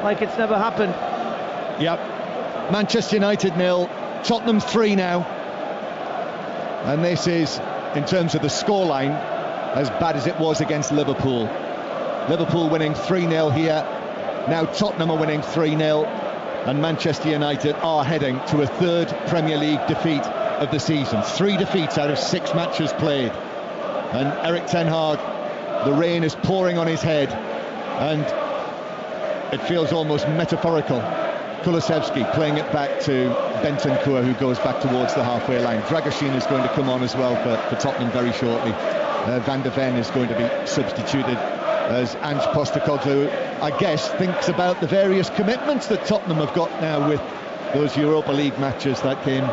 like it's never happened. Yep. Manchester United 0, Tottenham 3 now. And this is, in terms of the scoreline, as bad as it was against Liverpool. Liverpool winning 3-0 here. Now Tottenham are winning 3-0. And Manchester United are heading to a third Premier League defeat of the season. 3 defeats out of 6 matches played. And Erik ten Hag, the rain is pouring on his head. And it feels almost metaphorical. Kulusevski playing it back to Bentancur, who goes back towards the halfway line. Dragusin is going to come on as well for Tottenham very shortly. Van de Ven is going to be substituted as Ange Postecoglou, I guess, thinks about the various commitments that Tottenham have got now with those Europa League matches that came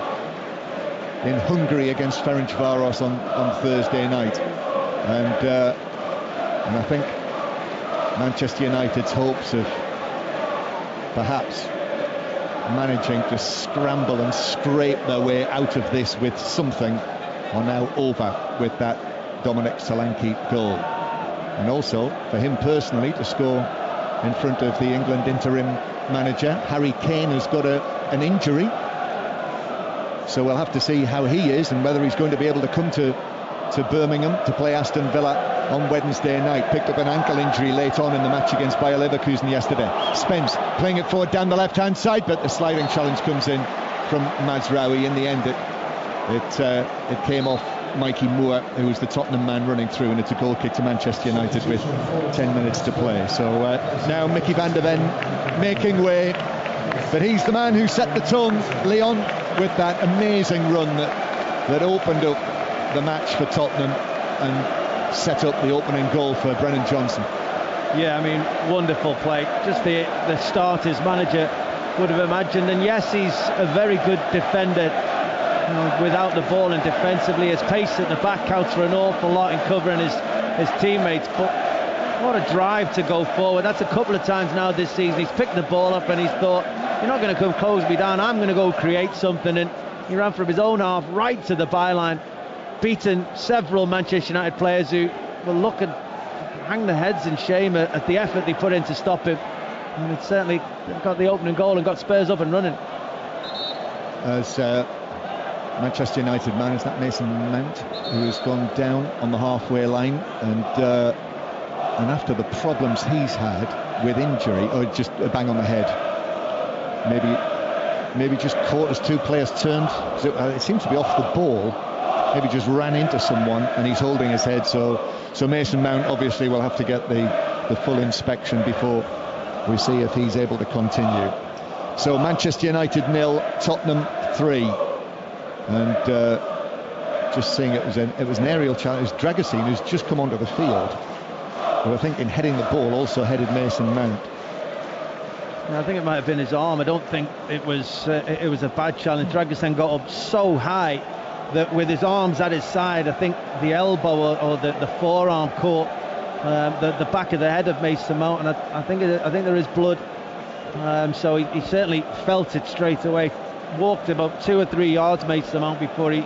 in Hungary against Ferencváros on Thursday night. And I think Manchester United's hopes of perhaps managing to scramble and scrape their way out of this with something are now over with that Dominic Solanke goal. And also for him personally to score in front of the England interim manager. Harry Kane has got an injury, so we'll have to see how he is and whether he's going to be able to come to Birmingham to play Aston Villa on Wednesday night. Picked up an ankle injury late on in the match against Bayer Leverkusen yesterday. Spence playing it forward down the left hand side, but the sliding challenge comes in from Mazraoui. In the end it came off Mikey Moore, who was the Tottenham man running through, and it's a goal kick to Manchester United with 10 minutes to play. So now Mickey van der Ven making way, but he's the man who set the tone, Leon, with that amazing run that opened up the match for Tottenham and set up the opening goal for Brennan Johnson. Yeah, I mean, wonderful play. Just the start his manager would have imagined. And yes, he's a very good defender, you know, without the ball, and defensively his pace at the back counts for an awful lot in covering his teammates. But what a drive to go forward. That's a couple of times now this season. He's picked the ball up and he's thought, you're not going to come close me down, I'm going to go create something. And he ran from his own half right to the byline, beaten several Manchester United players who will look and hang their heads in shame at the effort they put in to stop him. And it certainly got the opening goal and got Spurs up and running. As Manchester United man, is that Mason Mount, who has gone down on the halfway line, and after the problems he's had with injury, or just a bang on the head, maybe just caught as 2 players turned. It seems to be off the ball. Maybe just ran into someone and he's holding his head. So Mason Mount obviously will have to get the full inspection before we see if he's able to continue. So Manchester United 0, Tottenham 3. And just seeing it was an aerial challenge. It was Dragusin who's just come onto the field, who I think in heading the ball also headed Mason Mount. I think it might have been his arm. I don't think it was a bad challenge. Dragusin got up so high that with his arms at his side, I think the elbow or the forearm caught the back of the head of Mason Mount, and I think there is blood. So he certainly felt it straight away. Walked about 2 or 3 yards, Mason Mount, before he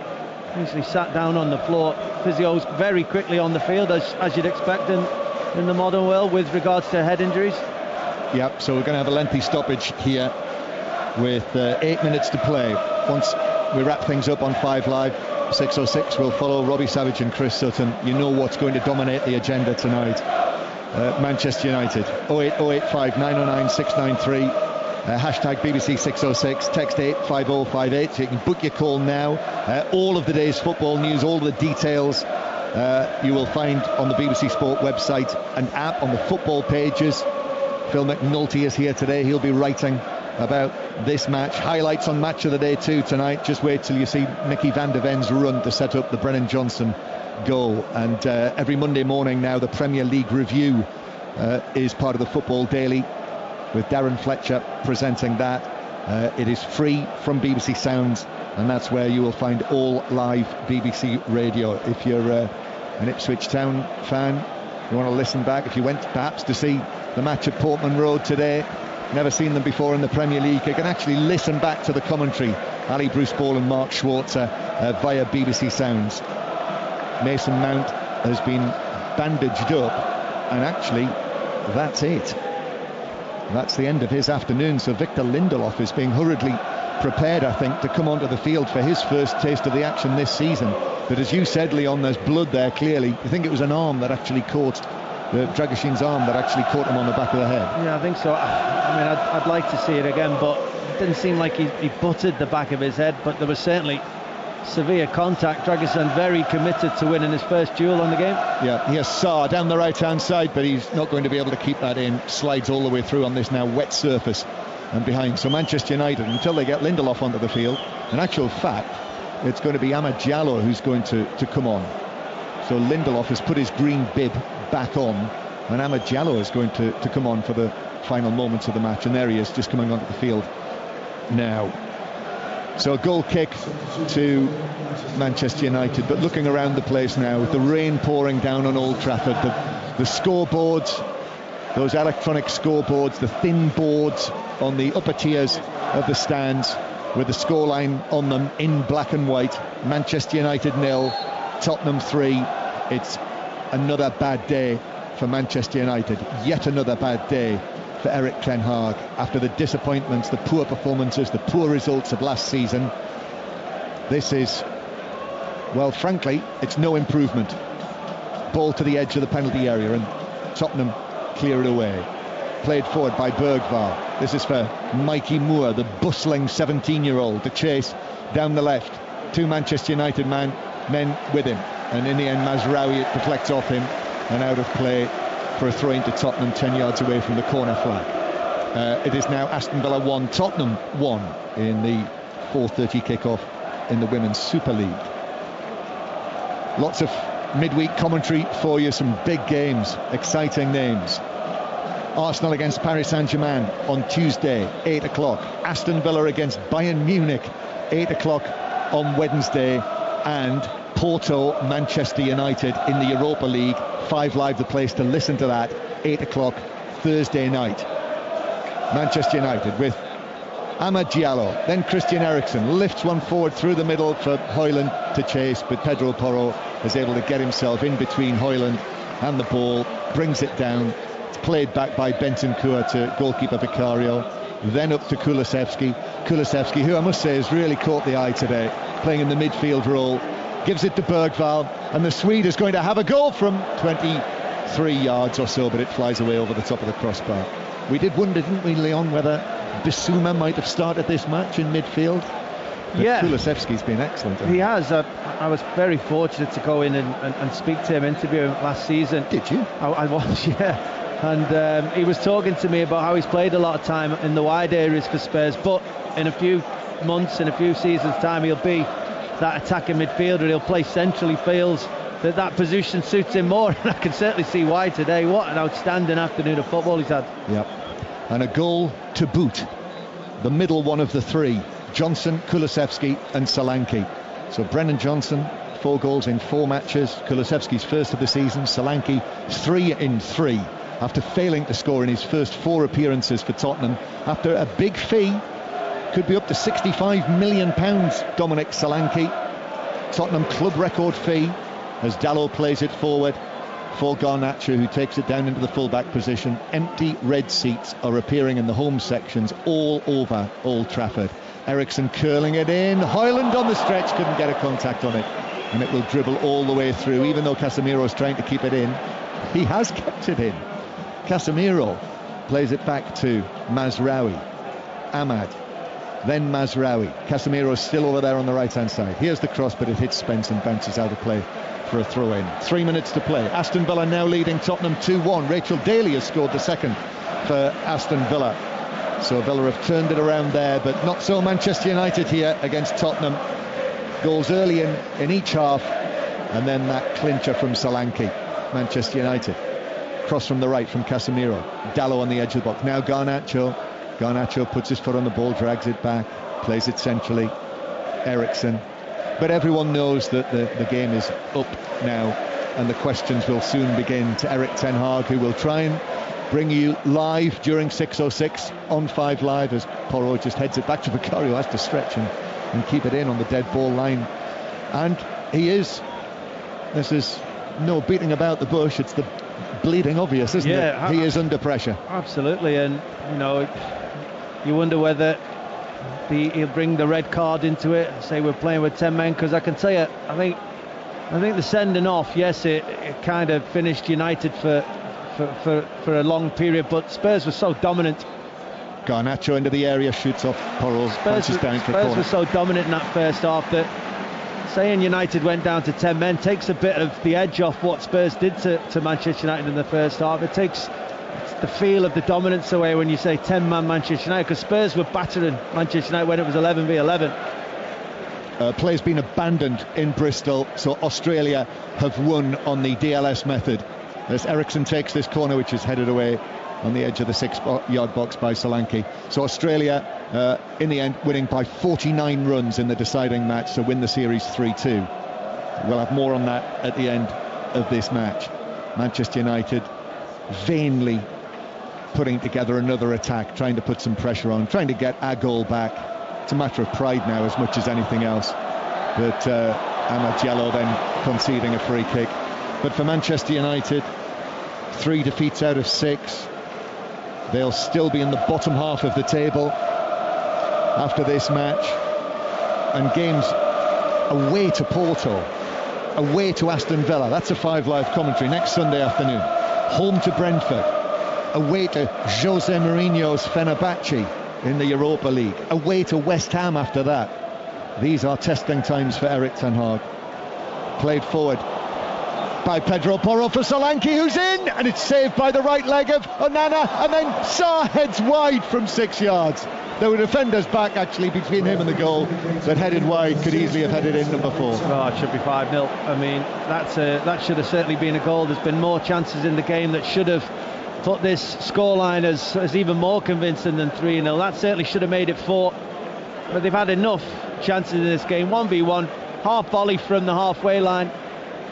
eventually sat down on the floor. Physios very quickly on the field, as you'd expect in the modern world with regards to head injuries. Yep, so we're going to have a lengthy stoppage here with 8 minutes to play. Once we wrap things up on 5 Live, 6:06, we'll follow Robbie Savage and Chris Sutton. You know what's going to dominate the agenda tonight. Manchester United, 08085 909 693, hashtag BBC 606, text 85058, so you can book your call now. All of the day's football news, all the details you will find on the BBC Sport website and app on the football pages. Phil McNulty is here today. He'll be writing about this match. Highlights on Match of the Day 2 tonight. Just wait till you see Mickey van der Ven's run to set up the Brennan Johnson goal. And every Monday morning now, the Premier League review is part of the Football Daily, with Darren Fletcher presenting that. It is free from BBC Sounds, and that's where you will find all live BBC radio. If you're an Ipswich Town fan, you want to listen back, if you went perhaps to see the match at Portman Road today, never seen them before in the Premier League, you can actually listen back to the commentary, Ali Bruce Ball and Mark Schwarzer, via BBC Sounds. Mason Mount has been bandaged up, and actually that's it. That's the end of his afternoon. So Victor Lindelof is being hurriedly prepared, I think, to come onto the field for his first taste of the action this season. But as you said, Leon, there's blood there clearly. I think it was an arm that actually caught, the Dragoshin's arm that actually caught him on the back of the head. Yeah, I think so. I mean, I'd like to see it again, but it didn't seem like he butted the back of his head, but there was certainly severe contact. Dragosin very committed to winning his first duel on the game. Yeah, he has Sarr down the right hand side, but he's not going to be able to keep that in. Slides all the way through on this now wet surface and behind. So Manchester United, until they get Lindelof onto the field, in actual fact it's going to be Amad Diallo who's going to come on. So Lindelof has put his green bib back on, and Amad Diallo is going to come on for the final moments of the match, and there he is, just coming onto the field now. So a goal kick to Manchester United, but looking around the place now, with the rain pouring down on Old Trafford, the scoreboards, those electronic scoreboards, the thin boards on the upper tiers of the stands with the scoreline on them in black and white. Manchester United 0, Tottenham 3. It's another bad day for Manchester United, yet another bad day for Erik ten Hag after the disappointments, the poor performances, the poor results of last season. This is, well, frankly, it's no improvement. Ball to the edge of the penalty area and Tottenham clear it away. Played forward by Bergvall. This is for Mikey Moore, the bustling 17-year-old, to chase down the left. Two Manchester United men with him, and in the end Mazraoui deflects off him and out of play for a throw into Tottenham 10 yards away from the corner flag. It is now Aston Villa 1, Tottenham 1 in the 4:30 kickoff in the Women's Super League. Lots of midweek commentary for you, some big games, exciting names. Arsenal against Paris Saint-Germain on Tuesday, 8 o'clock. Aston Villa against Bayern Munich, 8 o'clock on Wednesday. And Porto, Manchester United in the Europa League. 5 Live, the place to listen to that, 8 o'clock Thursday night. Manchester United with Amad Diallo, then Christian Eriksen lifts one forward through the middle for Højlund to chase, but Pedro Porro is able to get himself in between Højlund and the ball, brings it down. It's played back by Bentancur to goalkeeper Vicario, then up to Kulusevski, who I must say has really caught the eye today, playing in the midfield role, gives it to Bergvall, and the Swede is going to have a goal from 23 yards or so, but it flies away over the top of the crossbar. We did wonder, didn't we, Leon, whether Bissouma might have started this match in midfield? But yeah, Kulusevski's been excellent. He has. I was very fortunate to go in and speak to him, interview him last season. Did you? I was, yeah. And he was talking to me about how he's played a lot of time in the wide areas for Spurs, but in a few months, in a few seasons' time, he'll be that attacking midfielder. He'll play centrally, feels that position suits him more, and I can certainly see why today. What an outstanding afternoon of football he's had. Yep. And a goal to boot, the middle one of the three, Johnson, Kulusevski and Solanke. So Brennan Johnson, 4 goals in 4 matches, Kulusevski's first of the season, Solanke 3 in 3 after failing to score in his first 4 appearances for Tottenham after a big fee. Could be up to £65 million, Dominic Solanke. Tottenham club record fee as Diallo plays it forward for Garnacho, who takes it down into the full-back position. Empty red seats are appearing in the home sections all over Old Trafford. Eriksen curling it in. Højlund on the stretch, couldn't get a contact on it. And it will dribble all the way through, even though Casemiro's trying to keep it in. He has kept it in. Casemiro plays it back to Mazraoui. Amad. Then Mazraoui. Casemiro's still over there on the right-hand side. Here's the cross, but it hits Spence and bounces out of play for a throw-in. 3 minutes to play. Aston Villa now leading Tottenham 2-1. Rachel Daly has scored the second for Aston Villa. So Villa have turned it around there, but not so Manchester United here against Tottenham. Goals early in each half, and then that clincher from Solanke. Manchester United. Cross from the right from Casemiro. Diallo on the edge of the box. Now Garnacho. Garnacho puts his foot on the ball, drags it back, plays it centrally. Eriksen. But everyone knows that the game is up now, and the questions will soon begin to Erik ten Hag, who will try and bring you live during 6:06 on 5 Live as Porro just heads it back to Vicario, has to stretch and keep it in on the dead ball line. And he is. This is no beating about the bush. It's the bleeding obvious, isn't it? He is under pressure. Absolutely, and you wonder whether he'll bring the red card into it and say we're playing with 10 men, because I can tell you, I think the sending off, yes, it kind of finished United for a long period, but Spurs were so dominant. Garnacho into the area, shoots off Porrell, punches down for Spurs were so dominant in that first half that saying United went down to 10 men takes a bit of the edge off what Spurs did to Manchester United in the first half. It takes the feel of the dominance away when you say 10-man Manchester United, because Spurs were battering Manchester United when it was 11v11. Play's been abandoned in Bristol, so Australia have won on the DLS method as Eriksson takes this corner, which is headed away on the edge of the 6-yard box by Solanke. So Australia in the end winning by 49 runs in the deciding match to win the series 3-2. We'll have more on that at the end of this match. Manchester United vainly putting together another attack, trying to put some pressure on, trying to get our goal back. It's a matter of pride now as much as anything else. But Amad Diallo then conceding a free kick. But for Manchester United, 3 defeats out of 6. They'll still be in the bottom half of the table after this match. And games away to Porto, away to Aston Villa. That's a 5 Live commentary next Sunday afternoon. Home to Brentford, away to Jose Mourinho's Fenerbahce in the Europa League, away to West Ham after that. These are testing times for Erik ten Hag. Played forward by Pedro Porro for Solanke, who's in, and it's saved by the right leg of Onana, and then Sarr heads wide from 6 yards. There were defenders back actually between him and the goal, that headed wide, could easily have headed in number 4. Oh, it should be 5-0. I mean, that should have certainly been a goal. There's been more chances in the game that should have put this scoreline as even more convincing than 3-0. That certainly should have made it 4. But they've had enough chances in this game. 1v1, half volley from the halfway line,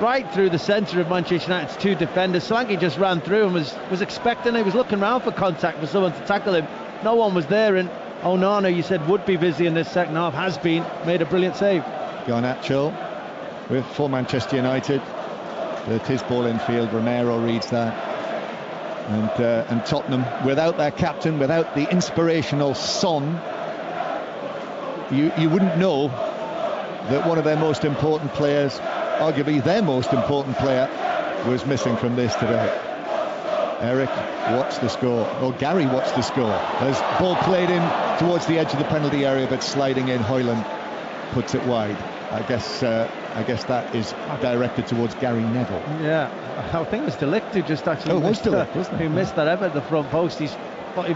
right through the centre of Manchester United's 2 defenders. Solanke just ran through and was expecting, he was looking around for contact, for someone to tackle him. No one was there, and Onana, you said would be busy in this second half, has been, made a brilliant save. Garnacho for Manchester United. It's his ball in field, Romero reads that. And Tottenham, without their captain, without the inspirational Son, you wouldn't know that one of their most important players, arguably their most important player, was missing from this today. Eric, what's the score? Or Gary, what's the score? As ball played in towards the edge of the penalty area, but sliding in, Højlund puts it wide. I guess that is directed towards Gary Neville. Yeah, I think it was De Ligt who just actually wasn't it? Who missed that ever at the front post. He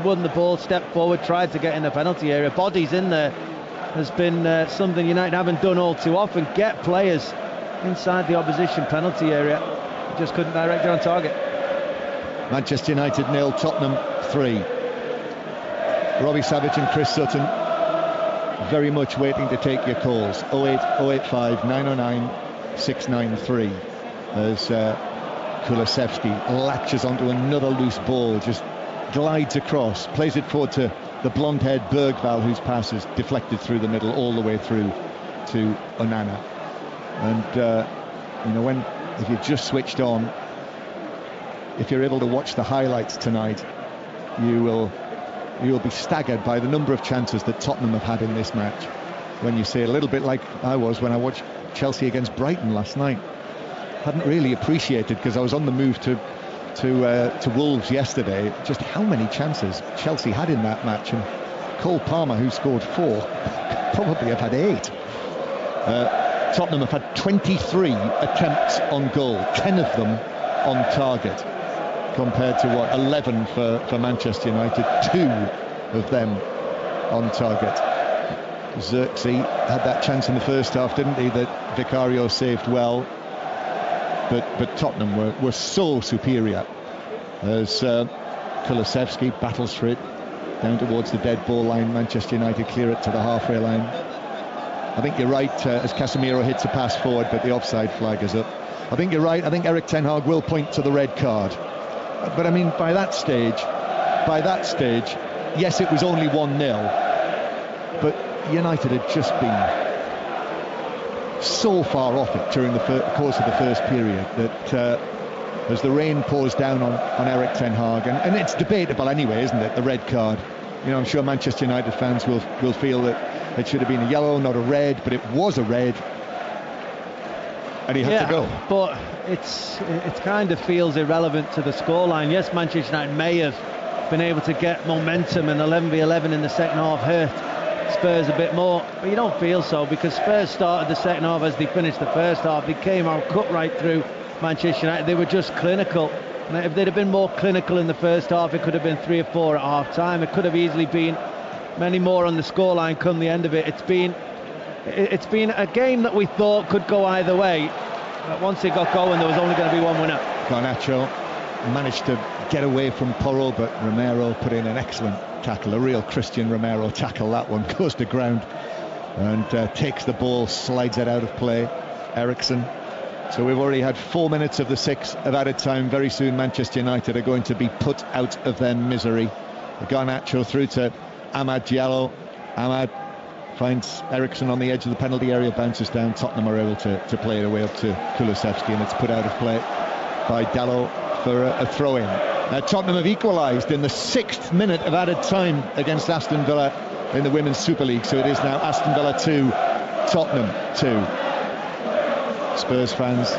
won the ball, stepped forward, tried to get in the penalty area. Bodies in there has been something United haven't done all too often. Get players inside the opposition penalty area. Just couldn't direct it on target. Manchester United 0, Tottenham 3. Robbie Savage and Chris Sutton very much waiting to take your calls. 08085 909 693 as Kulusevski latches onto another loose ball, just glides across, plays it forward to the blonde-haired Bergvall, whose pass is deflected through the middle all the way through to Onana. And if you've just switched on, if you're able to watch the highlights tonight, you will be staggered by the number of chances that Tottenham have had in this match. When you see it, a little bit like I was when I watched Chelsea against Brighton last night. Hadn't really appreciated, because I was on the move to Wolves yesterday, just how many chances Chelsea had in that match. And Cole Palmer, who scored 4, probably have had 8. Tottenham have had 23 attempts on goal, 10 of them on target, compared to 11 for Manchester United, 2 of them on target. Xerxes had that chance in the first half, didn't he, that Vicario saved well, but Tottenham were so superior as Kulusevski battles for it down towards the dead ball line. Manchester United clear it to the halfway line. I think you're right, as Casemiro hits a pass forward, but the offside flag is up. I think you're right. I think Erik ten Hag will point to the red card. But I mean, by that stage, yes, it was only 1-0, but United had just been so far off it during the course of the first period that as the rain pours down on Erik ten Hag, and it's debatable anyway, isn't it, the red card? You know, I'm sure Manchester United fans will feel that it should have been a yellow, not a red, but it was a red, and he had to go. But it kind of feels irrelevant to the scoreline. Yes, Manchester United may have been able to get momentum, and 11v11 in the second half hurt Spurs a bit more, but you don't feel so, because Spurs started the second half as they finished the first half. They came out, cut right through Manchester United. They were just clinical. And if they'd have been more clinical in the first half, it could have been 3 or 4 at half time. It could have easily been many more on the scoreline come the end of it. It's been a game that we thought could go either way, but once it got going, there was only going to be one winner. Garnacho managed to get away from Porro, but Romero put in an excellent tackle, a real Christian Romero tackle. That one goes to ground and takes the ball, slides it out of play. Eriksen. So we've already had 4 minutes of the 6 of added time. Very soon Manchester United are going to be put out of their misery. Garnacho through to Amad Diallo. Amad finds Eriksen on the edge of the penalty area, bounces down. Tottenham are able to play it away up to Kulusevski, and it's put out of play by Diallo for a throw-in. Tottenham have equalised in the 6th minute of added time against Aston Villa in the Women's Super League. So it is now Aston Villa 2, Tottenham 2. Spurs fans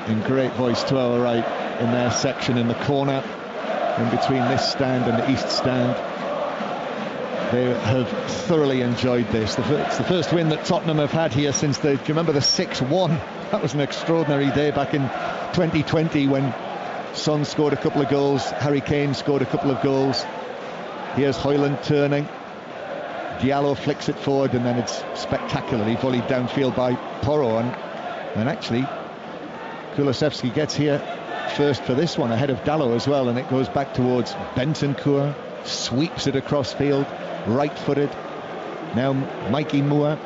in great voice to our right in their section in the corner, in between this stand and the east stand. They have thoroughly enjoyed this. It's the first win that Tottenham have had here since do you remember the 6-1? That was an extraordinary day back in 2020 when Son scored a couple of goals, Harry Kane scored a couple of goals. Here's Højlund turning, Diallo flicks it forward, and then it's spectacularly volleyed downfield by Porro, and actually Kulusevski gets here first for this one, ahead of Diallo as well, and it goes back towards Bentancur, sweeps it across field, right-footed. Now Mikey Moore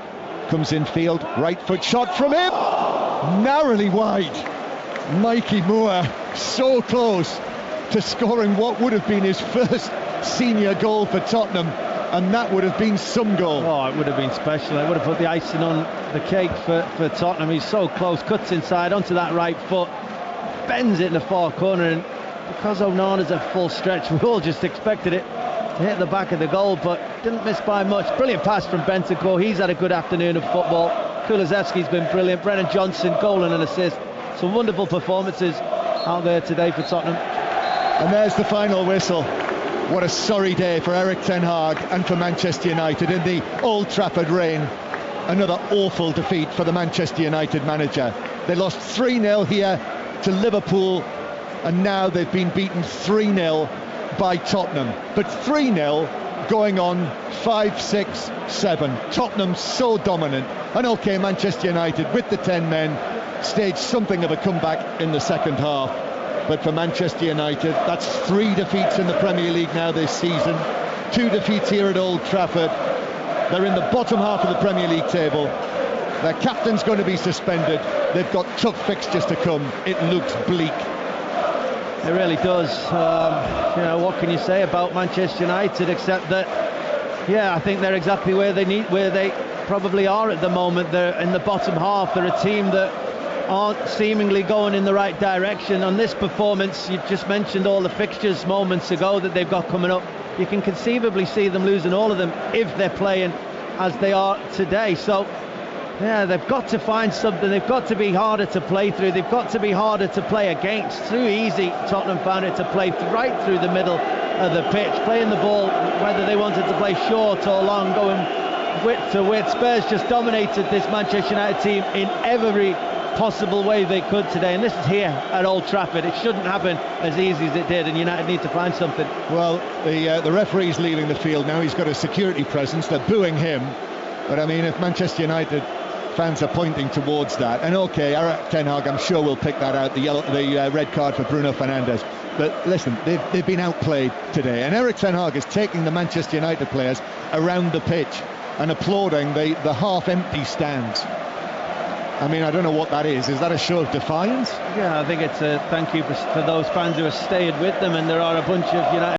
comes in field, right foot shot from him, narrowly wide. Mikey Moore so close to scoring what would have been his first senior goal for Tottenham, and that would have been some goal. Oh, it would have been special. It would have put the icing on the cake for Tottenham. He's so close, cuts inside onto that right foot, bends it in the far corner, and because Onana's a full stretch, we all just expected it to hit the back of the goal, but didn't miss by much. Brilliant pass from Bentancur. He's had a good afternoon of football. Kulusevski's been brilliant. Brennan Johnson, goal and an assist. Some wonderful performances out there today for Tottenham. And there's the final whistle. What a sorry day for Erik ten Hag and for Manchester United in the Old Trafford rain. Another awful defeat for the Manchester United manager. They lost 3-0 here to Liverpool, and now they've been beaten 3-0 by Tottenham. But 3-0 going on 5, 6, 7. Tottenham so dominant. And okay, Manchester United with the 10 men staged something of a comeback in the second half. But for Manchester United, that's 3 defeats in the Premier League now this season. 2 defeats here at Old Trafford. They're in the bottom half of the Premier League table. Their captain's going to be suspended. They've got tough fixtures to come. It looks bleak. It really does. What can you say about Manchester United except that, I think they're exactly where they probably are at the moment. They're in the bottom half. They're a team that aren't seemingly going in the right direction. On this performance, you've just mentioned all the fixtures moments ago that they've got coming up. You can conceivably see them losing all of them if they're playing as they are today. So they've got to find something. They've got to be harder to play through. They've got to be harder to play against. Too easy, Tottenham found it to play right through the middle of the pitch, playing the ball whether they wanted to play short or long, going width to width. Spurs just dominated this Manchester United team in every possible way they could today, and this is here at Old Trafford. It shouldn't happen as easy as it did, and United need to find something. Well, the referee's leaving the field now. He's got a security presence. They're booing him, but I mean, if Manchester United fans are pointing towards that, and okay, Erik ten Hag I'm sure will pick that out, the red card for Bruno Fernandes, but listen, they've been outplayed today, and Erik ten Hag is taking the Manchester United players around the pitch and applauding the half-empty stands. I mean, I don't know what that is. Is that a show of defiance? Yeah, I think it's a thank you for those fans who have stayed with them, and there are a bunch of United